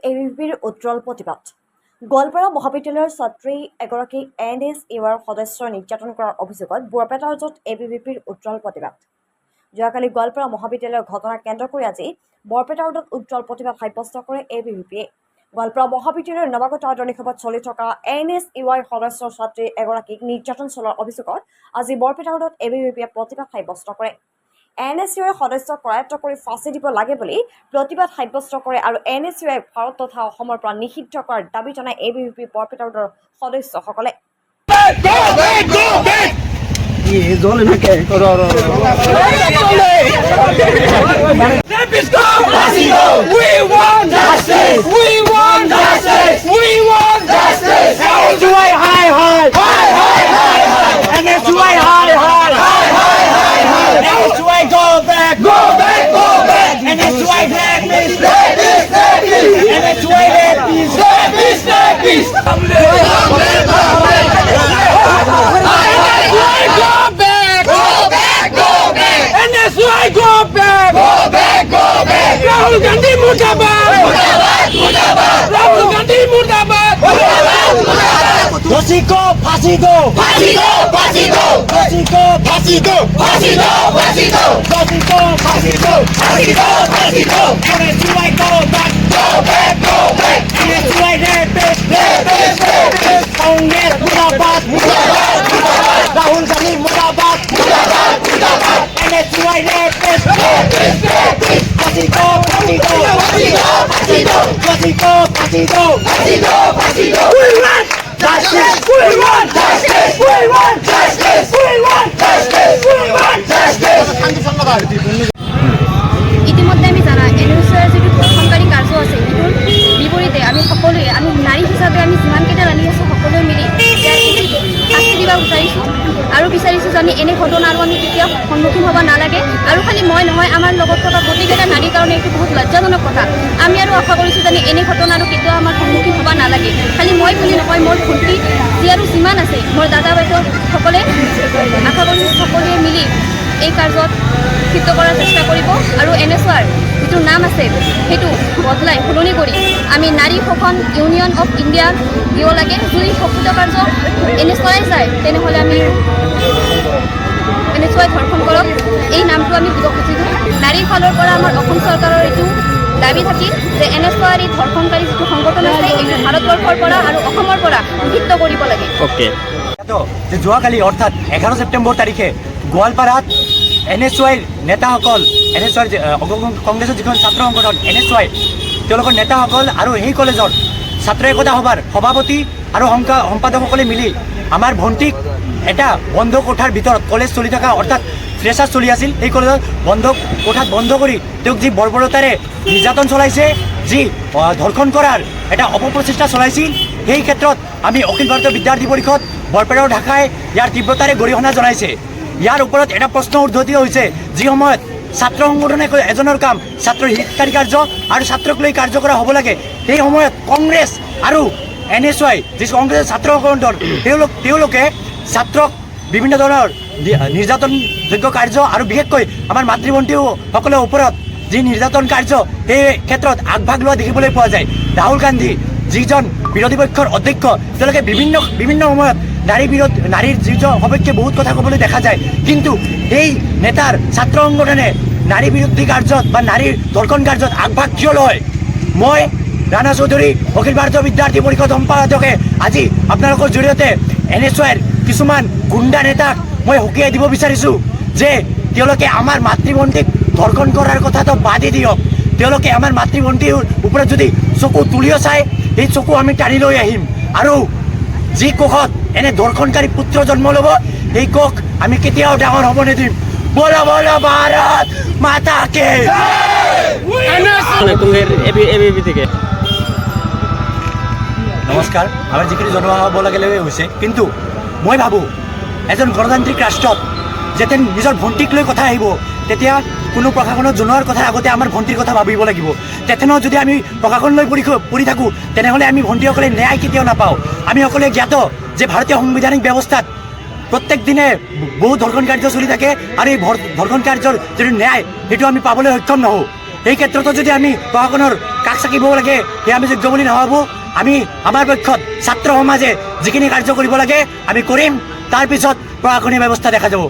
এবিভিপিৰ উজ্জ্বল প্ৰতিবাদ। গোৱালপাৰা মহাবিদ্যালয়ৰ ছাত্ৰী এগৰাকী NSUৰ সদস্যৰ নিৰ্যাতন কৰাৰ অভিযোগত বৰপেটা ৰাজ্যত এবিভিপিৰ উজ্জ্বল প্ৰতিবাদ। যোৱাকালি গোৱালপাৰা মহাবিদ্যালয়ৰ ঘটনাক কেন্দ্ৰ কৰি আজি বৰপেটা ৰোডত উজ্জ্বল প্ৰতিবাদ সাব্যস্ত কৰে এবিভিপিয়ে। গোৱালপাৰা মহাবিদ্যালয়ৰ নৱাগত আদৰণি সভাত চলি থকা NSUৰ সদস্যৰ ছাত্ৰী এগৰাকীক নিৰ্যাতন চলোৱাৰ অভিযোগত আজি বৰপেটা ৰোডত এবিভিপিয়ে প্ৰতিবাদ সাব্যস্ত কৰে। NSUৰ সদস্যক কৰায়ত্ব কৰি ফাঁচি দিব লাগে বুলি প্ৰতিবাদ সাব্যস্ত কৰে আৰু NSUৱে ভাৰত তথা অসমৰ পৰা নিষিদ্ধ কৰাৰ দাবী জনাই এবিভিপি বৰপেটা ৰোডৰ সদস্যসকলে। Rahul Gandhi Murdabad! Rahul Gandhi Murdabad! Dosi ko pasi do! Pasi do! Pasi do! Dosi ko pasi do! Pasi do! Pasi do! Dosi ko pasi do! Pasi do! Pasi do! NSUI go back! Go back! Go back! NSUI rapist! Rapist! Rapist! Congress Murdabad! Murdabad! Murdabad! Rahul Gandhi Murdabad! Murdabad! Murdabad! NSUI rapist! Rapist! Rapist! Pasido, pasido, pasido, pasido, pasido, pasido, pasido, pasido. We want justice. We want justice. We want justice. We want justice. We want justice. ইতিমধ্যে আমি জানা NSUৰ যিটো ধৰ্ষণকাৰী কাৰ্য আছে সেইটোৰ বিপৰীতে আমি সকলোৱে আমি নাৰী হিচাপে আমি যিমানকেইটা ৰাণী আছোঁ সকলোৱে মিলি শাস্তি দিব বিচাৰিছোঁ আৰু বিচাৰিছোঁ যে আমি এনে ঘটনা আৰু আমি কেতিয়াও সন্মুখীন হ'ব নালাগে। আৰু খালি মই নহয় আমাৰ লগত থকা গোটেইকেইটা নাৰীৰ কাৰণে এইটো বহুত লজ্জাজনক কথা। আমি আৰু আশা কৰিছোঁ যে এনে ঘটনা আৰু কেতিয়াও আমাৰ সন্মুখীন হ'ব নালাগে। খালি মই বুলি নহয় মোৰ ভণ্টি যি আৰু যিমান আছে মোৰ দাদা বাইদেউ সকলে আশা কৰিছোঁ সকলোৱে মিলি এই কাৰ্যত সিদ্ধ কৰাৰ চেষ্টা কৰিব আৰু NSUৰ যিটো নাম আছে সেইটো বদলাই সলনি কৰি আমি নাৰী শোষণ ইউনিয়ন অফ ইণ্ডিয়া দিব লাগে। যদি প্ৰকৃত কাৰ্য NSUই যায় তেনেহ'লে আমি NSUই ধৰ্ষণ কৰক এই নামটো আমি দিব খুজিছোঁ। নাৰীৰ ফালৰ পৰা আমাৰ অসম চৰকাৰৰ এইটো দাবী থাকিল যে NSUৰ এই ধৰ্ষণকাৰী যিটো সংগঠন আছে এইটো ভাৰতবৰ্ষৰ পৰা আৰু অসমৰ পৰা নিষিদ্ধ কৰিব লাগে। যোৱাকালি অৰ্থাৎ 11 ছেপ্টেম্বৰ তাৰিখে গোৱালপাৰাত NSUৰ নেতাসকল NSUৰ কংগ্ৰেছৰ যিখন ছাত্ৰ সংগঠন NSUই তেওঁলোকৰ নেতাসকল আৰু সেই কলেজৰ ছাত্ৰ একতা সভাৰ সভাপতি আৰু সম্পাদকসকলে মিলি আমাৰ ভণ্টিক এটা বন্ধ কোঠাৰ ভিতৰত কলেজ চলি থকা অৰ্থাৎ ফ্ৰেছাৰ চলি আছিল সেই কলেজত কোঠাত বন্ধ কৰি তেওঁক যি বৰ্বৰতাৰে নিৰ্যাতন চলাইছে যি ধৰ্ষণ কৰাৰ এটা অপপ্ৰচেষ্টা চলাইছিল সেই ক্ষেত্ৰত আমি অখিল ভাৰতীয় বিদ্যাৰ্থী পৰিষদ বৰপেটা ঢাকাই ইয়াৰ তীব্ৰতাৰে গৰিহণা জনাইছে। ইয়াৰ ওপৰত এটা প্ৰশ্ন উদ্ধতি হৈছে যি সময়ত ছাত্ৰ সংগঠনে এজনৰ কাম ছাত্ৰৰ হিতকাৰী কাৰ্য আৰু ছাত্ৰক লৈ কাৰ্য কৰা হ'ব লাগে সেই সময়ত কংগ্ৰেছ আৰু NSUই যি কংগ্ৰেছৰ ছাত্ৰ সংগঠন তেওঁলোকে ছাত্ৰক বিভিন্ন ধৰণৰ নিৰ্যাতনযোগ্য কাৰ্য আৰু বিশেষকৈ আমাৰ মাতৃভণ্টীসকলৰ ওপৰত যি নিৰ্যাতন কাৰ্য সেই ক্ষেত্ৰত আগভাগ লোৱা দেখিবলৈ পোৱা যায়। ৰাহুল গান্ধী যিজন বিৰোধী পক্ষৰ অধ্যক্ষ তেওঁলোকে বিভিন্ন সময়ত নাৰীৰ যিজন সপক্ষে বহুত কথা ক'বলৈ দেখা যায় কিন্তু এই নেতাৰ ছাত্ৰ সংগঠনে নাৰী বিৰোধী কাৰ্যত বা নাৰীৰ ধৰ্ষণ কাৰ্যত আগভাগ কিয় লয়? মই ৰাণা চৌধুৰী অখিল ভাৰতীয় বিদ্যাৰ্থী পৰিষদ সম্পাদকে আজি আপোনালোকৰ জৰিয়তে NSUৰ কিছুমান গুণ্ডা নেতাক মই সকীয়াই দিব বিচাৰিছোঁ যে তেওঁলোকে আমাৰ মাতৃভণ্টীক ধৰ্ষণ কৰাৰ কথাটো বাদে দিয়ক। তেওঁলোকে আমাৰ মাতৃভণ্টীৰ ওপৰত যদি চকু তুলিও চায় সেই চকু আমি টানি লৈ আহিম আৰু যি কোষত এনে ধৰ্ষণকাৰী পুত্ৰ জন্ম ল'ব সেই কোষ আমি কেতিয়াও ডাঙৰ হ'ব নিদিম। বলা বলা ভাৰত মাতা কে। নমস্কাৰ। আমাৰ যিখিনি জনোৱা হ'ব লাগে হৈছে কিন্তু মই ভাবোঁ এজন গণতান্ত্ৰিক ৰাষ্ট্ৰত যেতিয়া নিজৰ ভণ্টিক লৈ কথা আহিব তেতিয়া কোনো প্ৰশাসনক জনোৱাৰ কথা আগতে আমাৰ ভণ্টিৰ কথা ভাবিব লাগিব। তেথেনো যদি আমি প্ৰশাসনলৈ পৰি থাকোঁ তেনেহ'লে আমি ভণ্টিসকলে ন্যায় কেতিয়াও নাপাওঁ। আমি সকলোৱে জ্ঞাত যে ভাৰতীয় সাংবিধানিক ব্যৱস্থাত প্ৰত্যেক দিনে বহু ধৰ্ষণ কাৰ্য চলি থাকে আৰু এই ধৰ্ষণ কাৰ্যৰ যিটো ন্যায় সেইটো আমি পাবলৈ সক্ষম নহওঁ। এই ক্ষেত্ৰতো যদি আমি প্ৰশাসনৰ কাষ চাকিব লাগে সেয়া আমি যোগ্য বুলি নাভাবোঁ। আমি আমাৰ পক্ষত ছাত্ৰ সমাজে যিখিনি কাৰ্য কৰিব লাগে আমি কৰিম, তাৰপিছত প্ৰশাসনীয় ব্যৱস্থা দেখা যাব।